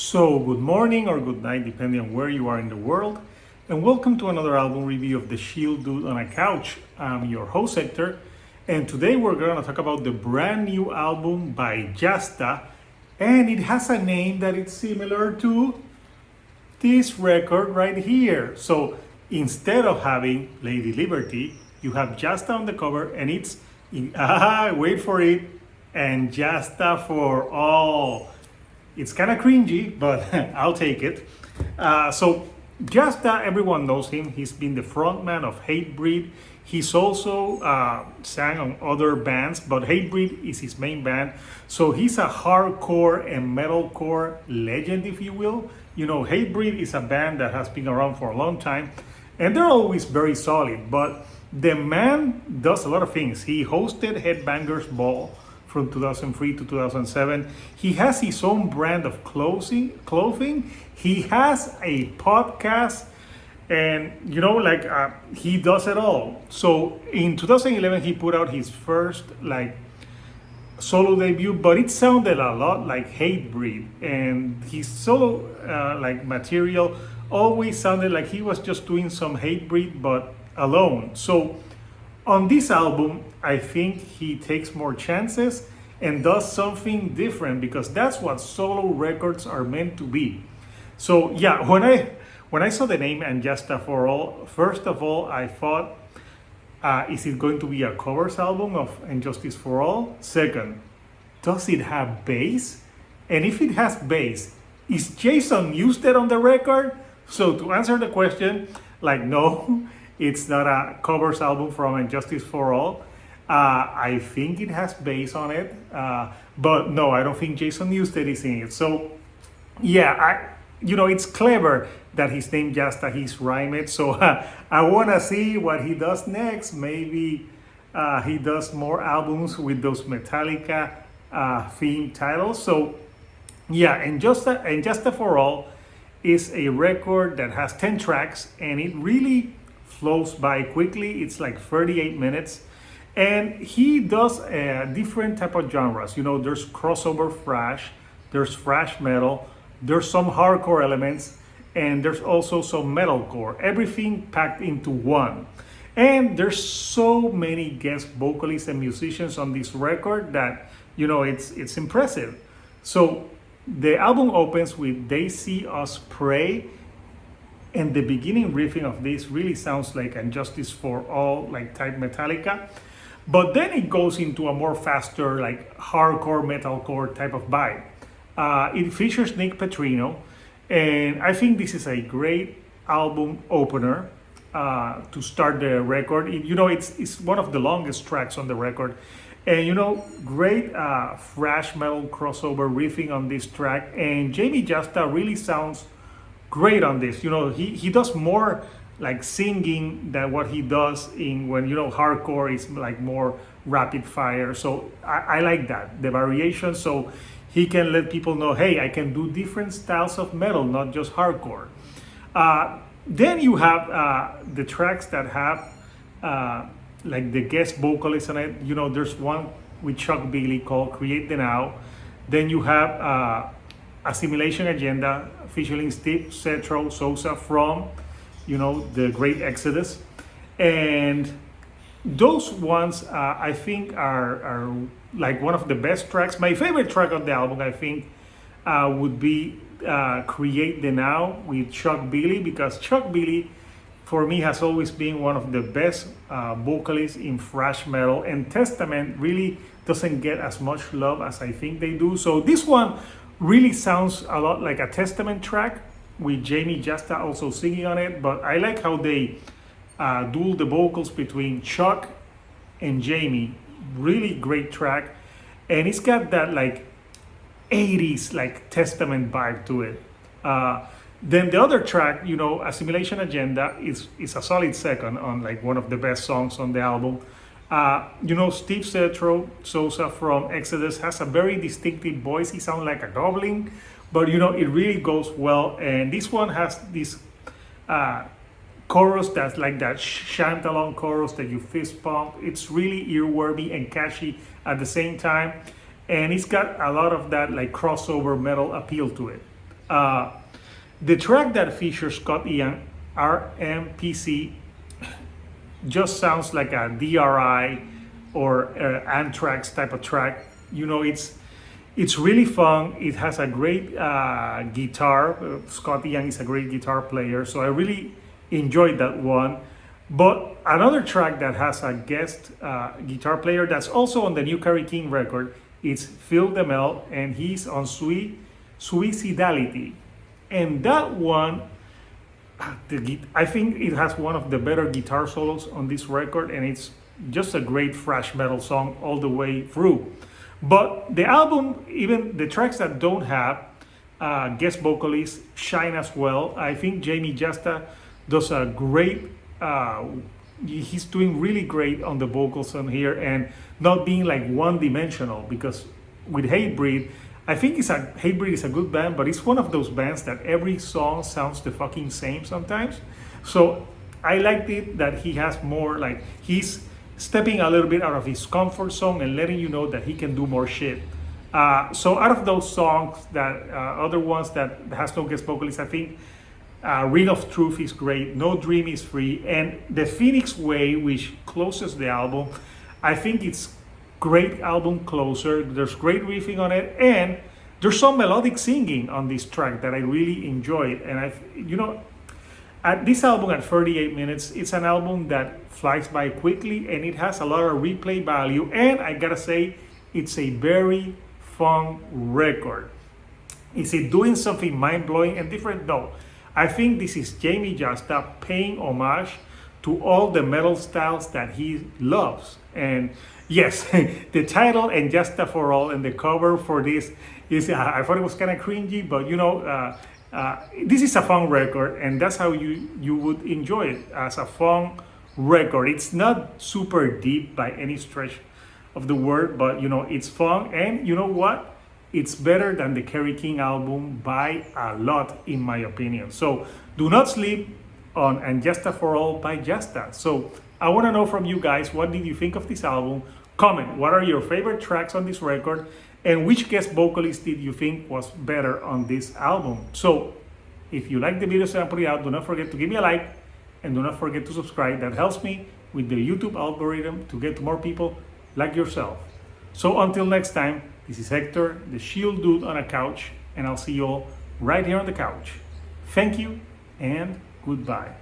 So, good morning or good night, depending on where you are in the world, and welcome to another album review of The Chill Dude on a Couch. I'm your host, Hector, and today we're going to talk about the brand new album by Jasta, and it has a name that is similar to this record right here. So, instead of having Lady Liberty, you have Jasta on the cover, and it's, wait for it, and Jasta for all. It's kind of cringy, but I'll take it. So Jasta, everyone knows him. He's been the frontman of Hatebreed. He's also sang on other bands, but Hatebreed is his main band. So he's a hardcore and metalcore legend, if you will. You know, Hatebreed is a band that has been around for a long time, and they're always very solid. But the man does a lot of things. He hosted Headbangers Ball from 2003 to 2007. He has his own brand of clothing. He has a podcast, and he does it all. So in 2011, he put out his first solo debut, but it sounded a lot like Hatebreed, and his solo material always sounded like he was just doing some Hatebreed, but alone. So on this album, I think he takes more chances and does something different, because that's what solo records are meant to be. So yeah, when I saw the name And Jasta for All, first of all, I thought, is it going to be a covers album of And Justice for All? Second, does it have bass? And if it has bass, is Jason Newsted on the record? So to answer the question, no, it's not a covers album from And Justice for All. I think it has bass on it, but no, I don't think Jason Newsted is in it. So yeah, it's clever that his name Jasta, he's rhymed. So I want to see what he does next. Maybe he does more albums with those Metallica theme titles. So yeah, and Jasta for All is a record that has 10 tracks, and it really flows by quickly. It's like 38 minutes. And he does different type of genres. There's crossover thrash, there's thrash metal, there's some hardcore elements, and there's also some metalcore. Everything packed into one. And there's so many guest vocalists and musicians on this record that it's impressive. So the album opens with They See Us Pray, and the beginning riffing of this really sounds like And Justice for All, type Metallica. But then it goes into a more faster, hardcore metalcore type of vibe. It features Nick Petrino, and I think this is a great album opener to start the record. It's one of the longest tracks on the record, and great thrash metal crossover riffing on this track. And Jamey Jasta really sounds great on this. He does more singing than what he does when hardcore is more rapid fire. So I like that, the variation, so he can let people know, hey, I can do different styles of metal, not just hardcore. Then you have the tracks that have the guest vocalists on it. There's one with Chuck Billy called Create the Now. Then you have Assimilation Agenda featuring Steve Setro Sosa from the Great Exodus. And those ones I think are one of the best tracks. My favorite track on the album, I think, would be Create the Now with Chuck Billy, because Chuck Billy for me has always been one of the best vocalists in thrash metal, and Testament really doesn't get as much love as I think they do. So this one really sounds a lot like a Testament track, with Jamey Jasta also singing on it. But I like how they duel the vocals between Chuck and Jamey. Really great track, and it's got that 80s Testament vibe to it. Then the other track, Assimilation Agenda, is a solid second on one of the best songs on the album. Steve Setro Sosa from Exodus has a very distinctive voice. He sounds like a goblin, but it really goes well. And this one has this chorus that's like that chant along chorus that you fist pump. It's really earwormy and catchy at the same time, and it's got a lot of that crossover metal appeal to it. Uh, the track that features Scott Ian, RMPC, just sounds like a DRI or Anthrax type of track. You know, it's really fun. It has a great guitar. Scott Ian is a great guitar player, so I really enjoyed that one. But another track that has a guest guitar player that's also on the new Kerry King record, it's Phil DeMel, and he's on Suicidality. And that one, I think it has one of the better guitar solos on this record, and it's just a great thrash metal song all the way through. But the album, even the tracks that don't have guest vocalists, shine as well. I think Jamey Jasta does a great he's doing really great on the vocals on here, and not being like one-dimensional, because with Hatebreed, I think Hatebreed is a good band, but it's one of those bands that every song sounds the fucking same sometimes. So I liked it that he has more, like, he's stepping a little bit out of his comfort zone and letting you know that he can do more shit. So out of those songs, that other ones that has no guest vocalists, I think Ring of Truth is great, No Dream is Free, and The Phoenix Way, which closes the album. I think it's great album closer. There's great riffing on it, and there's some melodic singing on this track that I really enjoyed. And at this album at 38 minutes, it's an album that flies by quickly, and it has a lot of replay value. And I gotta say, it's a very fun record. Is it doing something mind-blowing and different? No. I think this is Jamey Jasta paying homage to all the metal styles that he loves. And yes, the title and Jasta for All and the cover for this is, I thought it was kind of cringy, but this is a fun record, and that's how you would enjoy it, as a fun record. It's not super deep by any stretch of the word, but it's fun, and you know what? It's better than the Kerry King album by a lot, in my opinion. So do not sleep on And Jasta for All by Jasta. So I want to know from you guys, what did you think of this album? Comment, what are your favorite tracks on this record? And which guest vocalist did you think was better on this album? So if you like the videos that I'm putting out, do not forget to give me a like, and do not forget to subscribe. That helps me with the YouTube algorithm to get to more people like yourself. So until next time, this is Hector, the Shield Dude on a couch, and I'll see you all right here on the couch. Thank you, and goodbye.